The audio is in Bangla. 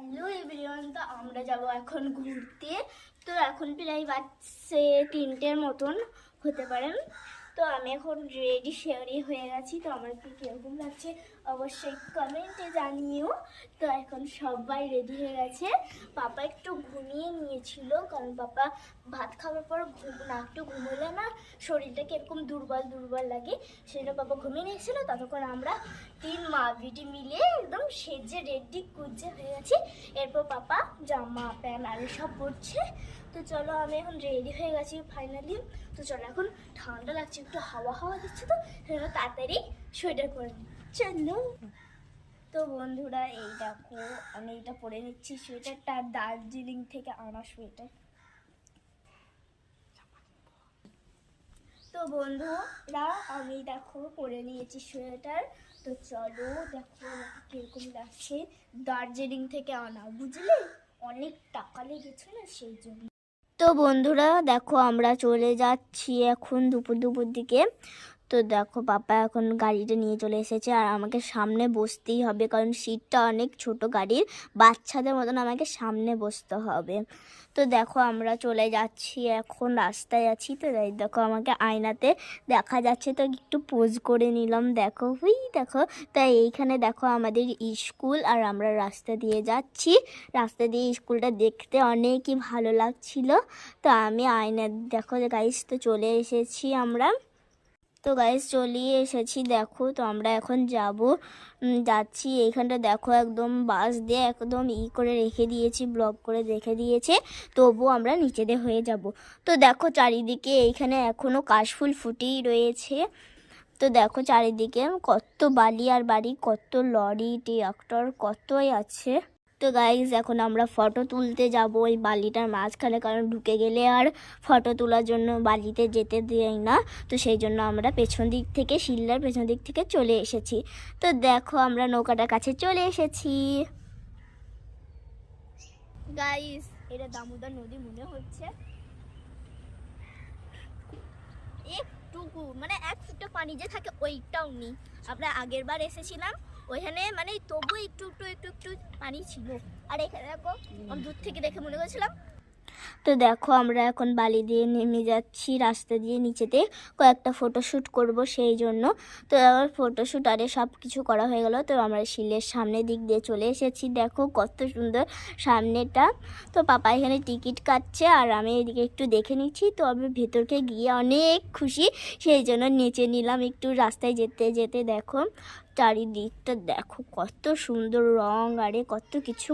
হ্যালো এভরিওয়ান, তো আমরা যাব এখন ঘুরতে। তো এখন প্রায় বাজছে 3টের মতন হতে পারেন। তো আমি এখন রেডি শেয়ারি হয়ে গেছি। তো আমার কি কীরকম লাগছে অবশ্যই কমেন্টে জানিও। তো এখন সবাই রেডি হয়ে গেছে। পাপা একটু ঘুমিয়ে নিয়েছিল, কারণ পাপা ভাত খাওয়ার পর একটু ঘুমোলে না শরীরটা কিরকম দুর্বল দুর্বল লাগে, সেটা পাপা ঘুমিয়ে নিয়েছিল। ততক্ষণ আমরা 3 মা বিটি মিলে একদম সেজে রেডি কুজে হয়ে গেছি। এরপর পাপা জামা প্যান্ট আর সব পরছে। তো চলো, আমি এখন রেডি হয়ে গেছি ফাইনালি। তো চলো, এখন ঠান্ডা লাগছে, একটু হাওয়া হাওয়া দিচ্ছে, তো সেজন্য তাড়াতাড়ি সোয়েটার পরে নিই। চলো। তো বন্ধুরা, এই দেখো আমি এটা পরে নিচ্ছি সোয়েটারটা, দার্জিলিং থেকে আনা সোয়েটার। তো বন্ধুরা, আমি দেখো পরে নিয়েছি সোয়েটার। তো চলো দেখো কিরকম লাগছে, দার্জিলিং থেকে আনা, বুঝলে অনেক টাকা লেগেছে না সেই জন্য। তো বন্ধুরা দেখো, আমরা চলে যাচ্ছি এখন দুপুর দুপুর দিকে। তো দেখো পাপা এখন গাড়িটা নিয়ে চলে এসেছে, আর আমাকে সামনে বসতেই হবে, কারণ সিটটা অনেক ছোট গাড়ির, বাচ্চাদের মতন আমাকে সামনে বসতে হবে। তো দেখো আমরা চলে যাচ্ছি, এখন রাস্তায় আছি। তো দেখো আমাকে আয়নাতে দেখা যাচ্ছে, তো একটু পোজ করে নিলাম। দেখো হুই দেখো। তাই এইখানে দেখো আমাদের স্কুল, আর আমরা রাস্তা দিয়ে যাচ্ছি। রাস্তা দিয়ে স্কুলটা দেখতে অনেকই ভালো লাগছিল। তো আমি আয়না দেখো গাইস, তো চলে এসেছি আমরা। তো গাইস চলে এসেছি দেখো। তো আমরা এখন যাচ্ছি। এইখানটা দেখো একদম বাস দিয়ে একদম করে রেখে দিয়েছি, ব্লক করে রেখে দিয়েছে, তবুও আমরা নিচে দিয়ে হয়ে যাব। তো দেখো চারিদিকে এইখানে এখনো কাশফুল ফুটেই রয়েছে। তো দেখো চারিদিকে কত বালি আর বাড়ি, কত লরি ট্রাক্টর কতই আছে। তো গাইজ এখন আমরা ফটো তুলতে যাব ওই বালিটার মাঝখানে, কারণ ঢুকে গেলে আর ফটো তোলার জন্য বালিতে যেতে দেয় না। তো সেই জন্য আমরা পেছন দিক থেকে, শিল্লার পেছন দিক থেকে চলে এসেছি। তো দেখো আমরা নৌকাটার কাছে চলে এসেছি। গাইজ এটা দামোদর নদী মনে হচ্ছে, একটুকু মানে 1 ফুট পানি যে থাকে ওইটাও নেই। আমরা আগের বার এসেছিলাম ওইখানে, মানে তবু একটু একটু একটু একটু পানি ছিল। আর এখানে দেখো আমি দূর থেকে দেখে মনে করেছিলাম। তো দেখো আমরা এখন বালি দিয়ে নেমে যাচ্ছি রাস্তা দিয়ে নিচেতে, কয়েকটা ফটোশ্যুট করব সেই জন্য। তো আবার ফটোশ্যুট আরে সব কিছু করা হয়ে গেল। তো আমরা শিলের সামনের দিক দিয়ে চলে এসেছি, দেখো কত সুন্দর সামনেটা। তো পাপা এখানে টিকিট কাটছে, আর আমি এদিকে একটু দেখে নিচ্ছি। তো আমি ভেতরকে গিয়ে অনেক খুশি, সেই জন্য নেচে নিলাম একটু রাস্তায় যেতে যেতে। দেখো চারিদিকটা দেখো কত সুন্দর রং, আরে কত কিছু